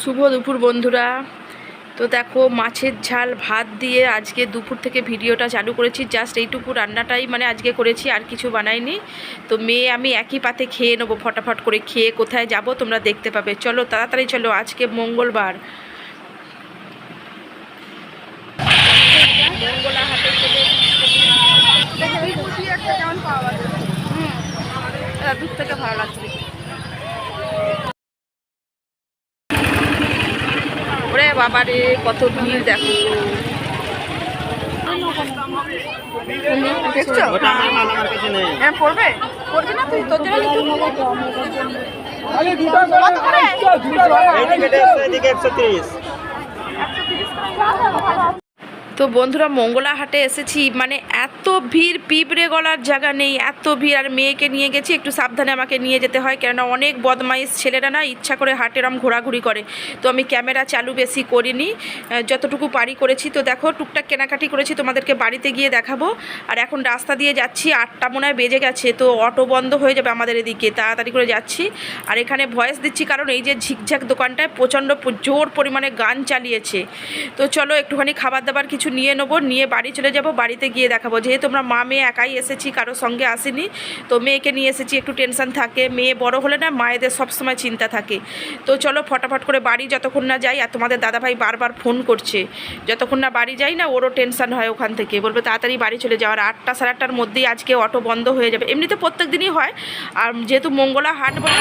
শুভ দুপুর বন্ধুরা। তো দেখো মাছের ঝাল ভাত দিয়ে আজকে দুপুর থেকে ভিডিওটা চালু করেছি। জাস্ট এইটুকু রান্নাটাই মানে আজকে করেছি, আর কিছু বানাইনি। তো মেয়ে আমি একই পাতে খেয়ে নেবো, ফটাফট করে খেয়ে কোথায় যাব তোমরা দেখতে পাবে। চলো তাড়াতাড়ি চলো, আজকে মঙ্গলবার। মঙ্গলা হাটে চলে দূর থেকে ভালো লাগছে। ওরে বাবা রে, কত ভিড় দেখো। পড়বে পড়বে না তুই, তোর জন্য তো বন্ধুরা মঙ্গলা হাটে এসেছি, মানে এত ভিড়, পিঁপড়ে গলার জায়গা নেই, এত ভিড়। আর মেয়েকে নিয়ে গেছি, একটু সাবধানে আমাকে নিয়ে যেতে হয়, কেননা অনেক বদমাইশ ছেলেরা না ইচ্ছা করে হাটেরাম ঘোরাঘুরি করে। তো আমি ক্যামেরা চালু বেশি করিনি, যতটুকু পারি করেছি। তো দেখো টুকটাক কেনাকাটি করেছি, তোমাদেরকে বাড়িতে গিয়ে দেখাবো। আর এখন রাস্তা দিয়ে যাচ্ছি, 8টা মনে হয় বেজে গেছে, তো অটো বন্ধ হয়ে যাবে আমাদের এদিকে, তাড়াতাড়ি করে যাচ্ছি। আর এখানে ভয়েস দিচ্ছি কারণ এই যে ঝিকঝাক দোকানটায় প্রচণ্ড জোর পরিমাণে গান চালিয়েছে। তো চলো একটুখানি খাবার দাবার কিছু নিয়ে নেবো, নিয়ে বাড়ি চলে যাব। বাড়িতে গিয়ে দেখাবো, যেহেতু আমরা মা মেয়ে একাই এসেছি, কারোর সঙ্গে আসিনি। তো মেয়েকে নিয়ে এসেছি, একটু টেনশন থাকে। মেয়ে বড় হলে না মায়েদের সবসময় চিন্তা থাকে। তো চলো ফটাফট করে বাড়ি যতক্ষণ না যাই। আর তোমাদের দাদাভাই বারবার ফোন করছে, যতক্ষণ না বাড়ি যাই না ওরও টেনশন হয়, ওখান থেকে বলবে তাড়াতাড়ি বাড়ি চলে যাওয়ার। 8টা সাড়ে 8টার মধ্যেই আজকে অটো বন্ধ হয়ে যাবে। এমনিতে প্রত্যেক দিনই হয়, আর যেহেতু মঙ্গলা হাট বলে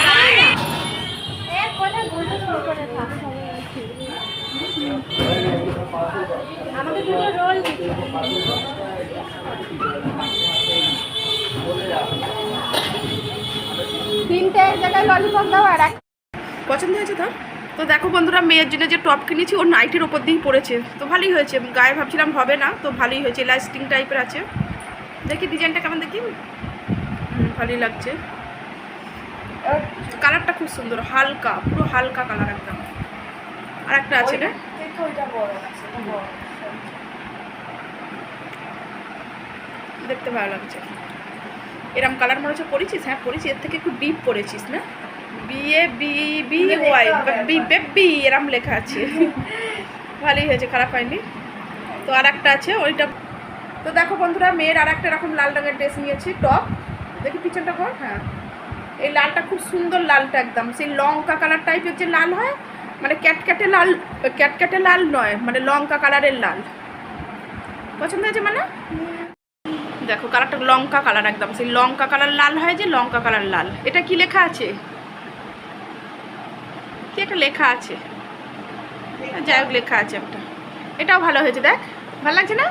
তিনটে জায়গায় ললিপপ দাও। আর পছন্দ হয়েছে তো। তো দেখো বন্ধুরা, মেয়ের জন্য যে টপ কিনেছি ওর নাইটের ওপর দিয়েই পড়েছে, তো ভালোই হয়েছে। গায়ে ভাবছিলাম হবে না, তো ভালোই হয়েছে। লাস্টিং টাইপের আছে, দেখি ডিজাইনটা কেমন, দেখি ভালোই লাগছে। কালারটা খুব সুন্দর, হালকা, পুরো হালকা কালার একদম। আর একটা আছে না, দেখতে ভালো লাগছে। এরম কালার মনে হচ্ছে পরেছিস? হ্যাঁ পরেছি, এর থেকে একটু ডিপ পরেছিস না, বি এরম লেখা আছে। ভালোই হয়েছে, খারাপ হয়নি। তো আর একটা আছে ওইটা। তো দেখো বন্ধুরা, মেয়ের আর একটা এরকম লাল রঙের ড্রেস নিয়েছি, টপ। দেখি পিছনটা কর। হ্যাঁ এই লালটা খুব সুন্দর, লালটা একদম সেই লঙ্কা কালার টাইপের যে লাল হয়, মানে ক্যাটক্যাটে লাল, ক্যাটক্যাটে লাল নয়, মানে লঙ্কা কালারের লাল। পছন্দ হয়েছে মানে? দেখো কালারটা লঙ্কা কালার, একদম সেই লঙ্কা কালার লাল হয় যে, লঙ্কা কালার লাল। এটা কি লেখা আছে, কি একটা লেখা আছে, যাই হোক লেখা আছে একটা। এটাও ভালো হয়েছে, দেখ ভালো লাগছে না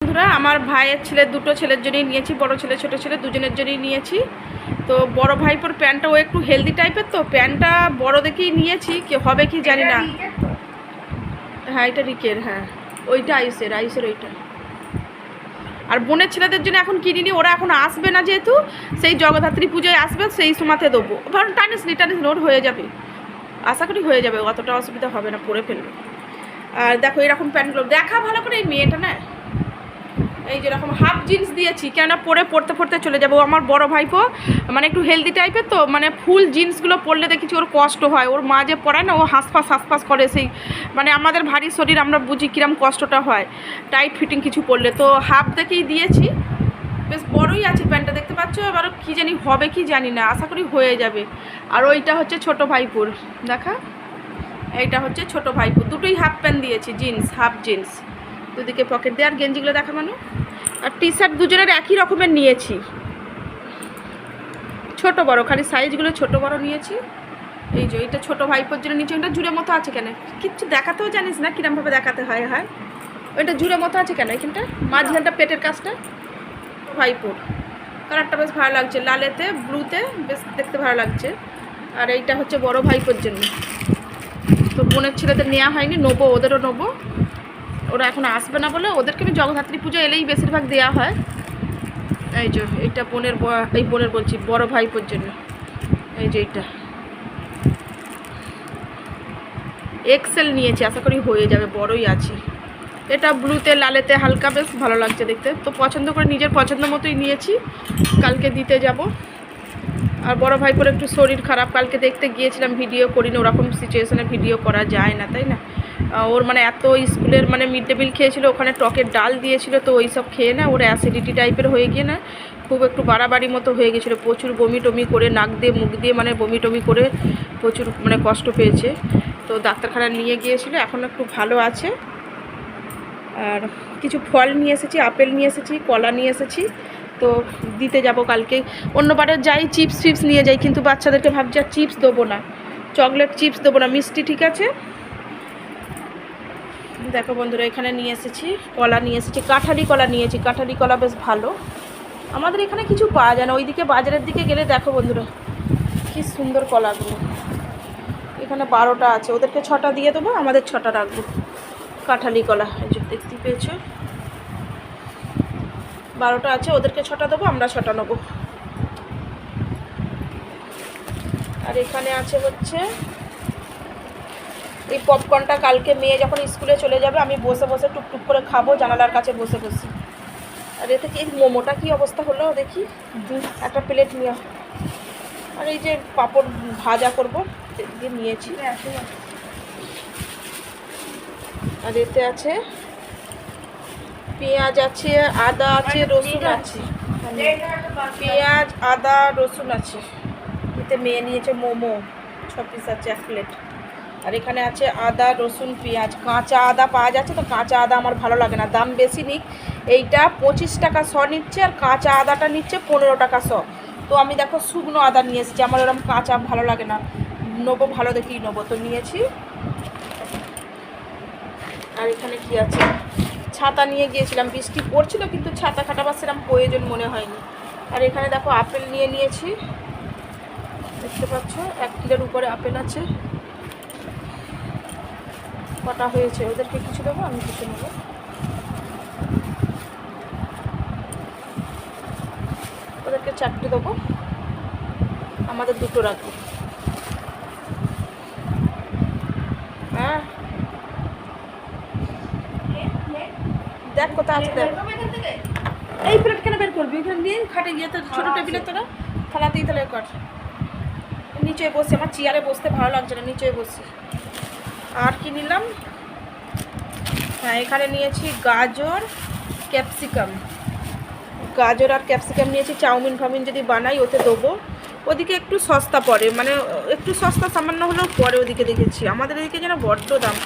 বন্ধুরা? আমার ভাইয়ের ছেলে, দুটো ছেলের জন্যই নিয়েছি, বড় ছেলে ছোট ছেলে দুজনের জন্যই নিয়েছি। তো বড় ভাইপোর প্যান্টটা ও একটু হেলদি টাইপের, তো প্যান্টটা বড় দেখেই নিয়েছি, কি হবে কি জানি না। হ্যাঁ এটা রিকের, হ্যাঁ ওইটা আইসের ওইটা। আর বোনের ছেলেদের জন্য এখন কিনিনি, ওরা এখন আসবে না, যেহেতু সেই জগদ্ধাত্রী পুজোয় আসবে, সেই সময়তে দেবো। কারণ টানিস ওর হয়ে যাবে, আশা করি হয়ে যাবে, অতটা অসুবিধা হবে না, পরে ফেলবে। আর দেখো এরকম প্যান্টগুলো দেখা ভালো করে, এই মেয়েটা না এই যেরকম হাফ জিন্স দিয়েছি, কেননা পড়তে চলে যাবো। আমার বড় ভাইপো মানে একটু হেলদি টাইপের, তো মানে ফুল জিন্সগুলো পরলে দেখেছি ওর কষ্ট হয়। ওর মা যে পরায় না, ও হাঁসফাঁস করে, সেই মানে আমাদের ভারী শরীর, আমরা বুঝি কিরম কষ্টটা হয় টাইট ফিটিং কিছু পরলে। তো হাফ দেখেই দিয়েছি, বেশ বড়ই আছে প্যান্টটা, দেখতে পাচ্ছ। এবার কী জানি হবে কি জানি না, আশা করি হয়ে যাবে। আর ওইটা হচ্ছে ছোট ভাইপুর, দেখা এইটা হচ্ছে ছোট ভাইপুর। দুটোই হাফ প্যান্ট দিয়েছি, জিন্স, হাফ জিন্স, দুদিকে পকেট দিয়ে। আর গেঞ্জিগুলো দেখা মানু। আর টি শার্ট দুজনের একই রকমের নিয়েছি, ছোট বড়, খালি সাইজগুলো ছোট বড় নিয়েছি। এই যে এইটা ছোট ভাইপোর জন্য নিচে, ওটা জুড়ে মতো আছে কেন, কিচ্ছু দেখাতেও জানিস না কিরমভাবে দেখাতে হয়। হয় ওইটা জুড়ে মতো আছে কেন, এখানটা মাঝখানটা পেটের কাজটা। ভাইপোর কালারটা বেশ ভালো লাগছে, লালেতে ব্লুতে বেশ দেখতে ভালো লাগছে। আর এইটা হচ্ছে বড় ভাইপোর জন্য। তো বোনের ছেলেদের নেওয়া হয়নি, নেবো, ওদেরও নেবো। ওরা এখন আসবে না বলে ওদেরকে আমি জগদ্ধাত্রী পুজো এলেই বেশিরভাগ দেওয়া হয়। এই যে এইটা বোনের বলছি, বড় ভাইপোর জন্য। এই যে এইটা এক্সেল নিয়েছি, আশা করি হয়ে যাবে, বড়ই আছে। এটা ব্লুতে লালেতে হালকা, বেশ ভালো লাগছে দেখতে। তো পছন্দ করে নিজের পছন্দ মতোই নিয়েছি, কালকে দিতে যাব। আর বড় ভাইপোর একটু শরীর খারাপ, কালকে দেখতে গিয়েছিলাম, ভিডিও করিনি, ওরকম সিচুয়েশনে ভিডিও করা যায় না, তাই না? ওর মানে এত স্কুলের মানে মিড ডে মিল খেয়েছিল, ওখানে টকের ডাল দিয়েছিল, তো ওই সব খেয়ে না ওর অ্যাসিডিটি টাইপের হয়ে গিয়ে না খুব একটু বাড়াবাড়ি মতো হয়ে গেছিলো, প্রচুর বমি টমি করে নাক দিয়ে মুখ দিয়ে মানে বমি টমি করে প্রচুর মানে কষ্ট পেয়েছে। তো ডাক্তারখানা নিয়ে গিয়েছিলো, এখন একটু ভালো আছে। আর কিছু ফল নিয়ে এসেছি, আপেল নিয়ে এসেছি, কলা নিয়ে এসেছি, তো দিতে যাব কালকে। অন্যবারে যাই চিপস ফিপস নিয়ে যাই, কিন্তু বাচ্চাদেরকে ভাবছি আর চিপস দেবো না, চকলেট চিপস দেবো না, মিষ্টি ঠিক আছে। দেখো বন্ধুরা, এখানে নিয়ে এসেছি কলা, নিয়ে এসেছি কাঁঠালি কলা নিয়েছি, কাঁঠালি কলা বেশ ভালো। আমাদের এখানে কিছু পাওয়া যায় না, ওইদিকে বাজারের দিকে গেলে দেখো বন্ধুরা কি সুন্দর কলাগুলো। এখানে 12টা আছে, ওদেরকে 6টা দিয়ে দেবো, আমাদের 6টা রাখবো। কাঁঠালি কলা এই যে দেখতে পেয়েছো, 12টা আছে, ওদেরকে 6টা দেবো, আমরা 6টা নেবো। আর এখানে আছে হচ্ছে এই পপকর্নটা, কালকে মেয়ে যখন স্কুলে চলে যাবে আমি বসে বসে টুকটুক করে খাবো জানালার কাছে বসে বসে। আর এতে কি মোমোটা কী অবস্থা হলো দেখি, একটা প্লেট নিয়ে। আর এই যে পাঁপড় ভাজা করবো দিয়ে নিয়েছি। আর এতে আছে পেঁয়াজ আছে, আদা আছে, রসুন আছে, পেঁয়াজ আদা রসুন আছে। এতে মেয়ে নিয়েছে মোমো, 6 পিস আছে, 1 প্লেট। আর এখানে আছে আদা রসুন পেঁয়াজ, কাঁচা আদা পাওয়া যাচ্ছে, তো কাঁচা আদা আমার ভালো লাগে না, দাম বেশি নিক। এইটা 25 টাকা শ নিচ্ছে, আর কাঁচা আদাটা নিচ্ছে 15 টাকা শ। তো আমি দেখো শুকনো আদা নিয়ে এসেছি, আমার ওরকম কাঁচা ভালো লাগে না, নেবো ভালো দেখেই নেবো, তো নিয়েছি। আর এখানে কি আছে, ছাতা নিয়ে গিয়েছিলাম, বৃষ্টি পড়ছিল কিন্তু ছাতা খাটাবার সেরকম প্রয়োজন মনে হয়নি। আর এখানে দেখো আপেল নিয়ে নিয়েছি, দেখতে পাচ্ছ 1 কিলোর উপরে আপেল আছে। কটা হয়েছে, ওদেরকে কিছু দেবো, আমি কিছু নেবো। ওদেরকে 4টে দেবো, আমাদের 2টো রাখবো। হ্যাঁ দেখ কোথায় আছে, দেখ এই প্লেট কেন বের করবি, ওখানে নিয়ে খাটে গিয়ে তো ছোটো টেবিলে তোরা থালাতেই তাহলে কর। নিচে বসে, আমার চেয়ারে বসতে ভালো লাগছে না, নিচে বসে। আর কি নিলাম, হ্যাঁ এখানে নিয়েছি গাজর ক্যাপসিকাম, গাজর আর ক্যাপসিকাম নিয়েছি, চাউমিন ফাউমিন যদি বানাই ওতে দেবো। ওদিকে একটু সস্তা পড়ে, মানে একটু সস্তা সামান্য হলেও পরে, ওদিকে দেখেছি, আমাদের এদিকে যেন বড্ড দাম।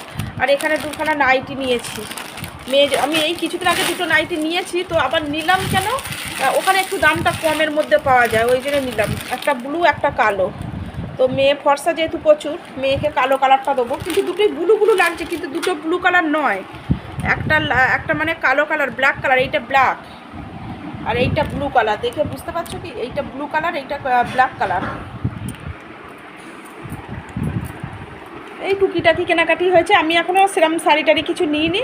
আর এখানে 2খানা নাইটি নিয়েছি মেয়ে, আমি এই কিছুদিন আগে 2টো নাইটি নিয়েছি, তো আবার নিলাম কেন, ওখানে একটু দামটা কমের মধ্যে পাওয়া যায়, ওই জন্য নিলাম। একটা ব্লু একটা কালো, তো মেয়ে ফর্সা যেহেতু প্রচুর, মেয়েকে কালো কালারটা দেবো, কিন্তু দুটোই ব্লু ব্লু লাগছে, কিন্তু দুটো ব্লু কালার নয়, একটা মানে কালো কালার ব্ল্যাক কালার, এইটা ব্ল্যাক আর এইটা ব্লু কালার, দেখে বুঝতে পারছো কি, এইটা ব্লু কালার এইটা ব্ল্যাক কালার। এই টুকিটাকি কেনাকাটি হয়েছে, আমি এখনও সেরকম শাড়ি টাড়ি কিছু নিইনি,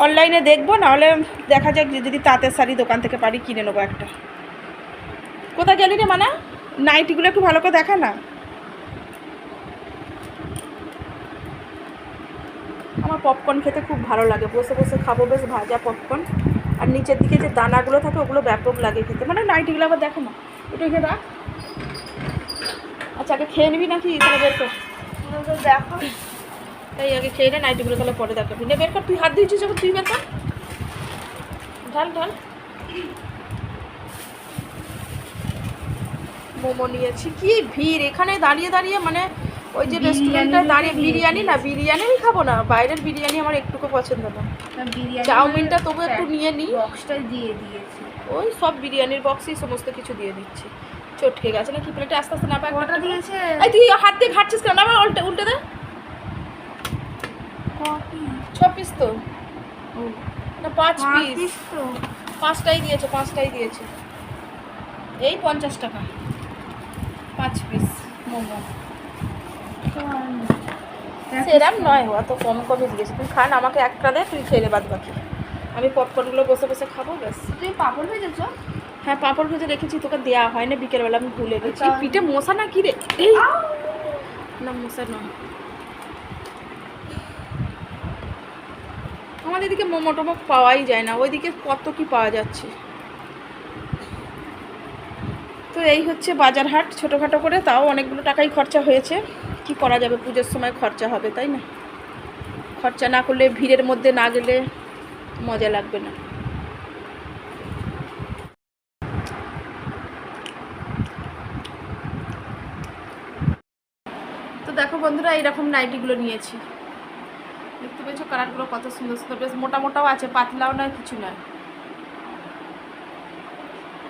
অনলাইনে দেখবো, নাহলে দেখা যাক যদি তাঁতের শাড়ি দোকান থেকে পারি কিনে নেবো একটা। কোথায় গেলি রে মানা, নাইটিগুলো একটু ভালো করে দেখা না। আমার পপকর্ন খেতে খুব ভালো লাগে, বসে বসে খাবো, বেশ ভাজা পপকর্ন। আর নিচের দিকে যে দানাগুলো থাকে ওগুলো ব্যাপক লাগে খেতে, মানে নাইটিগুলো আবার দেখো না, এটা খেয়ে রাখ। আচ্ছা আগে খেয়ে নিবি নাকি, তাহলে বের কর, দেখো তাই আগে খেয়ে নে, নাইটিগুলো তাহলে পরে দেখাবি। নে বের কর, তুই হাত দিয়েছিস যখন তুই বের কর, ঢাল ঢাল। মোমো নিয়েছি, কি ভিড় এখানে দাঁড়িয়ে দাঁড়িয়ে, মানে ওই যে রেস্টুরেন্টে দাঁড়িয়ে বিরিয়ানি না, বিরিয়ানি আমি খাবো না, বাইরের বিরিয়ানি আমার একটুকু পছন্দ না। চাউমিনটা তবু একটু নিয়ে নিই, বক্সটা দিয়ে দিয়েছি, ওই সব বিরিয়ানির বক্সেই সমস্ত কিছু দিয়ে দিচ্ছি। চটকে গেছে না কি প্লেটে, আস্তে আস্তে না পায়, কটা দিয়েছে? এই তুই হাত দিয়ে ঘাটছিস কেন, আমার উল্টে উল্টে দে। 6 পিস তো না, 5 পিস, তো 5টাই দিয়েছে, 5টাই দিয়েছে। এই 50 টাকা 5 পিস মোমো, সেরম নয়, অত কম কমই দিয়েছে। তুই খান, আমাকে একটা দে, তুই খেলে বাদ বাকি, আমি পপকর্নগুলো বসে বসে খাবো ব্যাস। তুই পাপড় ভেজেছ? হ্যাঁ পাঁপড় ভেজে রেখেছি, তোকে দেওয়া হয় না, বিকেলবেলা আমি ভুলে গেছি। পিঠে মশা না কি রে, এই না মশা নয়, আমাদের এদিকে মোমো টোমো পাওয়াই যায় না, ওইদিকে কত কি পাওয়া যাচ্ছে। তো এই হচ্ছে বাজার হাট, ছোটোখাটো করে, তাও অনেকগুলো টাকাই খরচা হয়েছে। কি করা যাবে, পুজোর সময় খরচা হবে, তাই না? খরচা না করলে, ভিড়ের মধ্যে না গেলে মজা লাগবে না। তো দেখো বন্ধুরা, এইরকম নাইটিগুলো নিয়েছি, দেখতে পেয়েছো কালারগুলো কত সুন্দর সুন্দর, বেশ মোটা মোটাও আছে, পাতলাও নয়, কিছু নয়।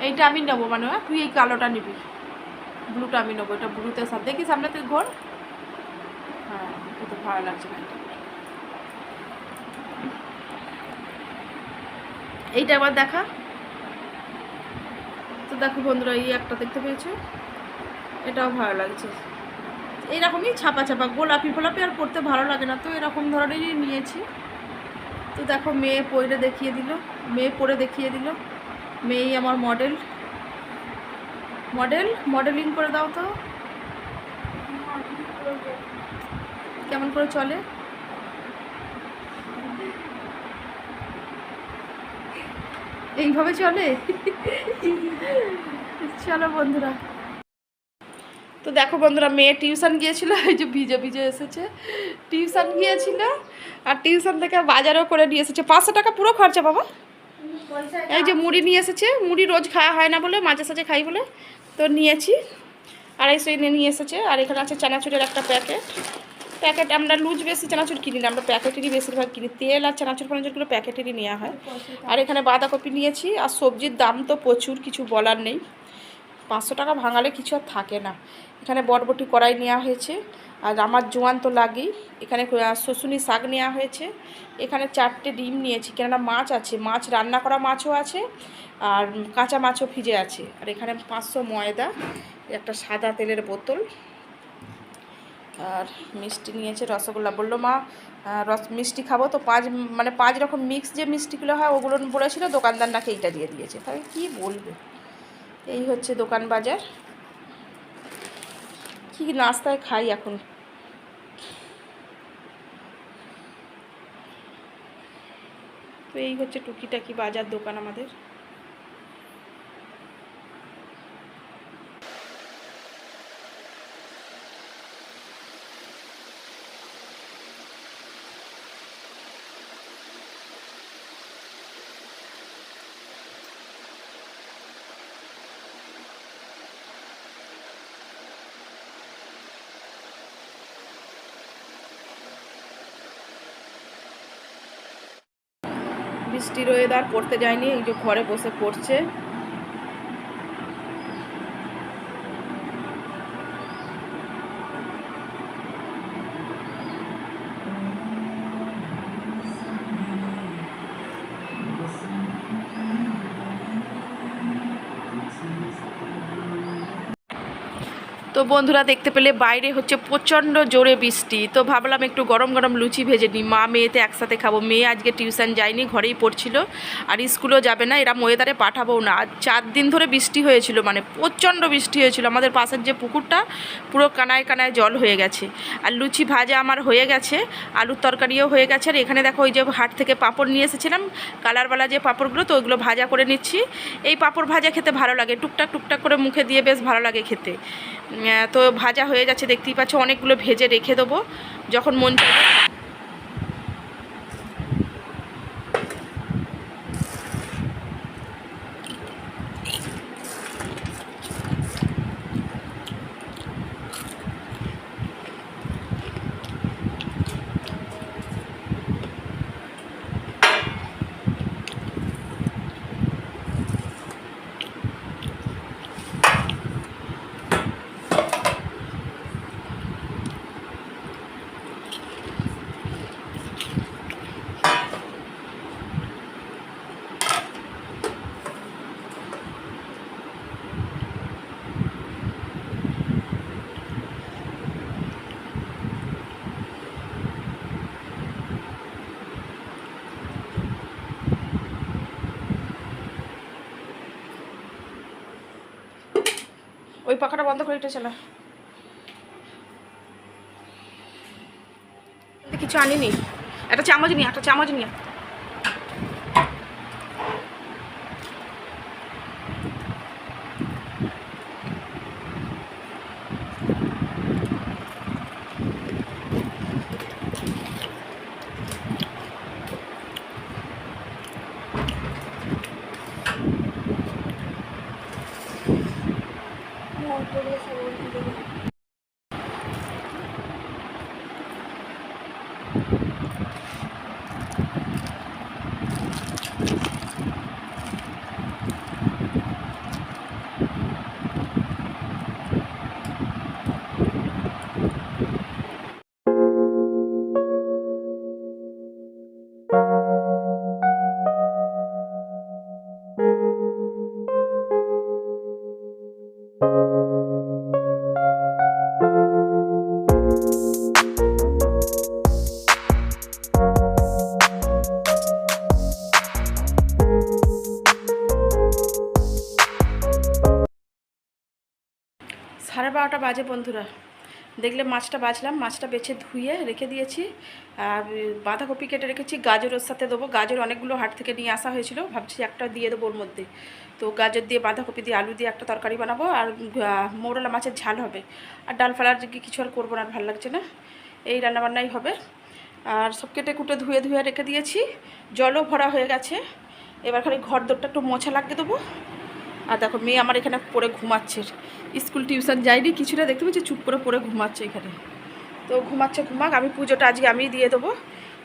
এইটা আমি নেবো, মানে তুই এই কালোটা নিবি, ব্লুটা আমি নেবো, এটা ব্লুতে সব দেখি সামনে তুই ঘোর। হ্যাঁ, তো ভালো লাগছে না, এইটা আবার দেখা। তো দেখো বন্ধুরা, এই একটা দেখতে পেয়েছো, এটাও ভালো লাগছে। এইরকমই ছাপা ছাপা গোলাপি ফোলাপি আর পরতে ভালো লাগে না, তো এরকম ধরনেরই নিয়েছি। তো দেখো মেয়ে পরে দেখিয়ে দিল, মেয়েই আমার মডেলিং করে দাও তো, কেমন করে চলে। এইভাবে চলে। চলো বন্ধুরা। তো দেখো বন্ধুরা, মেয়ে টিউশন গিয়েছিল, এই যে ভিজে ভিজে এসেছে, টিউশন গিয়েছিল, আর টিউশন থেকে বাজারও করে নিয়ে এসেছে। 500 টাকা পুরো খরচা বাবা। এই যে মুড়ি নিয়ে এসেছে, মুড়ি রোজ খাওয়া হয় না বলে, মাঝে সাঝে খাই বলে, তো নিয়েছি। 250 নিয়ে এসেছে। আর এখানে আছে চানাচুরের একটা প্যাকেট। আমরা লুজ বেশি চানাচুর কিনি না, আমরা প্যাকেটেরই বেশিরভাগ কিনি। তেল আর চানাচুর ফানাচুরগুলো প্যাকেটেরই নেওয়া হয়। আর এখানে বাঁধাকপি নিয়েছি। আর সবজির দাম তো প্রচুর, কিছু বলার নেই। 500 টাকা ভাঙালে কিছু আর থাকে না। এখানে বটবটি কড়াই নেওয়া হয়েছে, আর আমার জোয়ান তো লাগেই। এখানে শশুনি শাক নেওয়া হয়েছে। এখানে 4টে ডিম নিয়েছি, কেননা মাছ আছে, মাছ রান্না করা মাছও আছে, আর কাঁচা মাছও ফ্রিজে আছে। আর এখানে 500 ময়দা, একটা সাদা তেলের বোতল, আর মিষ্টি নিয়েছে, রসগোল্লা। বললো মা মিষ্টি খাবো, তো 5 রকম মিক্স যে মিষ্টিগুলো হয় ওগুলো বলেছিল, দোকানদার নাকি এইটা দিয়ে দিয়েছে, তাই কি বলবে। এই হচ্ছে দোকান বাজার। কি নাস্তায় খাই এখন। তো এই হচ্ছে টুকিটাকি বাজার দোকান আমাদের। বৃষ্টির ওয়েদার, পড়তে যায়নি, এই যে ঘরে বসে পড়ছে। তো বন্ধুরা, দেখতে পেলে বাইরে হচ্ছে প্রচণ্ড জোরে বৃষ্টি। তো ভাবলাম একটু গরম গরম লুচি ভেজে নিই, মা মেয়েতে একসাথে খাবো। মেয়ে আজকে টিউশন যায়নি, ঘরেই পড়ছিল, আর স্কুলেও যাবে না, এরা ওয়েদারে পাঠাবো না। আর 4 দিন ধরে বৃষ্টি হয়েছিল, মানে প্রচণ্ড বৃষ্টি হয়েছিল। আমাদের পাশের যে পুকুরটা পুরো কানায় কানায় জল হয়ে গেছে। আর লুচি ভাজা আমার হয়ে গেছে, আলুর তরকারিও হয়ে গেছে। আর এখানে দেখো, ওই যে হাট থেকে পাঁপড় নিয়ে এসেছিলাম, কালারওয়ালা যে পাঁপড়গুলো, তো ওইগুলো ভাজা করে নিচ্ছি। এই পাঁপড় ভাজা খেতে ভালো লাগে, টুকটাক টুকটাক করে মুখে দিয়ে বেশ ভালো লাগে খেতে। তো ভাজা হয়ে যাচ্ছে, দেখতেই পাচ্ছ। অনেকগুলো ভেজে রেখে দেবো, যখন মন চাইবে। ওই পাখাটা বন্ধ করে এটা চালা। কিছু আনিনি, একটা চামচ নিয়ে। 12:30 বাজে বন্ধুরা। দেখলে মাছটা বাছলাম, মাছটা বেছে ধুয়ে রেখে দিয়েছি। আর বাঁধাকপি কেটে রেখেছি, গাজরের সাথে দেবো। গাজর অনেকগুলো হাট থেকে নিয়ে আসা হয়েছিল, ভাবছি একটা দিয়ে দেবো ওর মধ্যে। তো গাজর দিয়ে, বাঁধাকপি দিয়ে, আলু দিয়ে একটা তরকারি বানাবো। আর মৌরলা মাছের ঝাল হবে। আর ডাল ফালার কিছু আর করবো না, আর ভালো লাগছে না। এই রান্নাবান্নাই হবে। আর সব কেটে কুটে ধুয়ে ধুয়ে রেখে দিয়েছি। জলও ভরা হয়ে গেছে। এবার খালি ঘর দরটা একটু মোছা লাগিয়ে দেবো। আর দেখো মেয়ে আমার এখানে পড়ে ঘুমাচ্ছে, স্কুল টিউশন যায়নি কিছুটা, দেখতে পাচ্ছি চুপ করে পড়ে ঘুমাচ্ছে এখানে। তো ঘুমাচ্ছে, ঘুমাক। আমি পুজোটা আজকে আমিই দিয়ে দেবো।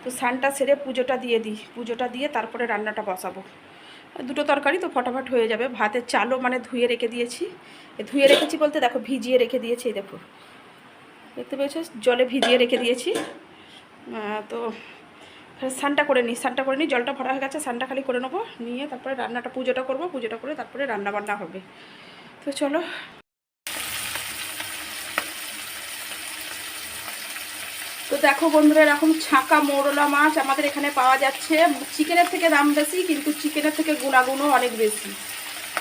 তো স্নানটা সেরে পুজোটা দিয়ে দিই, পুজোটা দিয়ে তারপরে রান্নাটা বসাবো। দুটো তরকারি তো ফটাফট হয়ে যাবে। ভাতের চালও মানে ধুয়ে রেখে দিয়েছি। ধুয়ে রেখেছি বলতে দেখো ভিজিয়ে রেখে দিয়েছি, এই দেখো দেখতে পেয়েছো, জলে ভিজিয়ে রেখে দিয়েছি। তো স্নানটা করে নিই, স্নানটা করে নিই, জলটা ভরা হয়ে গেছে, স্নানটা খালি করে নেবো, নিয়ে তারপরে রান্নাটা পুজোটা করবো, পুজোটা করে তারপরে রান্না বান্না হবে। তো চলো। তো দেখো বন্ধুরা, এরকম ছাঁকা মৌরলা মাছ আমাদের এখানে পাওয়া যাচ্ছে। চিকেনের থেকে দাম বেশি, কিন্তু চিকেনের থেকে গুণাগুণও অনেক বেশি।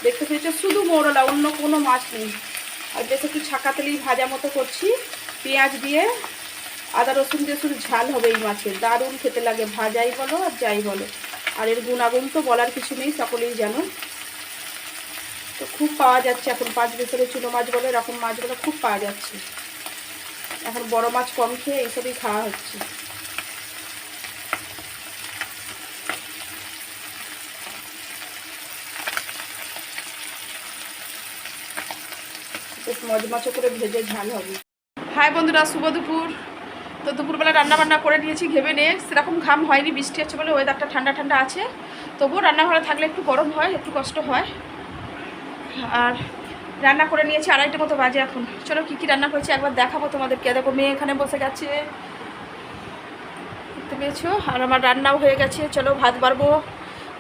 দেখতে পেয়েছো, শুধু মৌরলা, অন্য কোনো মাছ নেই। আর বেশ একটু ছাঁকা তেলেই ভাজা মতো করছি, পেঁয়াজ দিয়ে, আদা রসুন দিয়ে শুধু ঝাল হবে এই মাছের। দারুণ খেতে লাগে, ভাজাই বলো আর যাই বলো। আর এর গুণাগুণ তো বলার কিছু নেই, সকলেই জানো। তো খুব পাওয়া যাচ্ছে এখন, 5 বছরে চুনো মাছ বলো, এরকম মাছগুলো খুব পাওয়া যাচ্ছে এখন। বড় মাছ কম খেয়ে এইসবই খাওয়া হচ্ছে। বেশ মজমাচো করে ভেজে ঝাল হবে। হাই বন্ধুরা, শুভ দুপুর। তো দুপুরবেলা রান্নাবান্না করে নিয়েছি, ঘেমে নিয়ে সেরকম ঘাম হয়নি, বৃষ্টি হচ্ছে বলে ওয়েদারটা ঠান্ডা ঠান্ডা আছে। তবুও রান্নাঘরে থাকলে একটু গরম হয়, একটু কষ্ট হয়। আর রান্না করে নিয়েছি, 2:30 মতো বাজে এখন। চলো কী কী রান্না করেছি একবার দেখাবো তোমাদেরকে। দেখো মেয়ে এখানে বসে গেছে, দেখতে পেয়েছো। আর আমার রান্নাও হয়ে গেছে। চলো ভাত বাড়বো,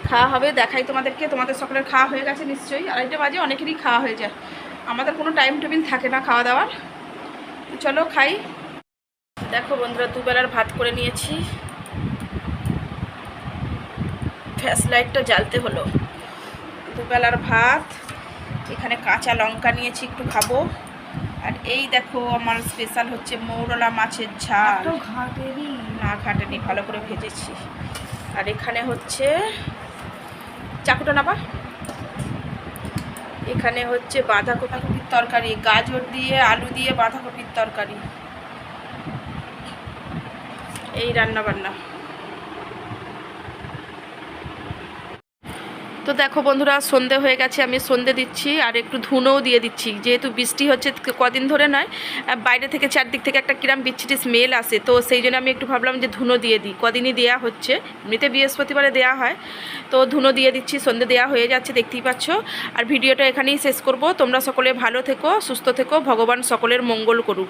খাওয়া হবে, দেখাই তোমাদেরকে। তোমাদের সকলের খাওয়া হয়ে গেছে নিশ্চয়ই, 2:30 বাজে, অনেকেরই খাওয়া হয়ে যায়। আমাদের কোনো টাইম টেবিল থাকে না খাওয়া দাওয়ার। চলো খাই। দেখো বন্ধুরা, দুবেলার ভাত করে নিয়েছি। ফ্যাস লাইটটা জ্বালতে হলো। দুবেলার ভাত, এখানে কাঁচা লঙ্কা নিয়েছি, একটু খাবো। আর এই দেখো আমার স্পেশাল হচ্ছে মৌরলা মাছের ঝাল। না ঘাটেনি, ভালো করে ভেজেছি। আর এখানে হচ্ছে চাকুটা নাবা, এখানে হচ্ছে বাঁধাকপির তরকারি, গাজর দিয়ে, আলু দিয়ে বাঁধাকপির তরকারি। এই রান্না বান্না। তো দেখো বন্ধুরা, সন্ধে হয়ে গেছে, আমি সন্ধে দিচ্ছি। আর একটু ধুনোও দিয়ে দিচ্ছি, যেহেতু বৃষ্টি হচ্ছে কদিন ধরে, নয় বাইরে থেকে চারদিক থেকে একটা কিরম বিচ্ছিরি স্মেল আসে। তো সেই জন্য আমি একটু ভাবলাম যে ধুনো দিয়ে দিই, কদিনই দেওয়া হচ্ছে, এমনিতে বৃহস্পতিবারে দেওয়া হয়। তো ধুনো দিয়ে দিচ্ছি, সন্ধে দেওয়া হয়ে যাচ্ছে, দেখতেই পাচ্ছ। আর ভিডিওটা এখানেই শেষ করব। তোমরা সকলে ভালো থেকো, সুস্থ থেকো, ভগবান সকলের মঙ্গল করুক।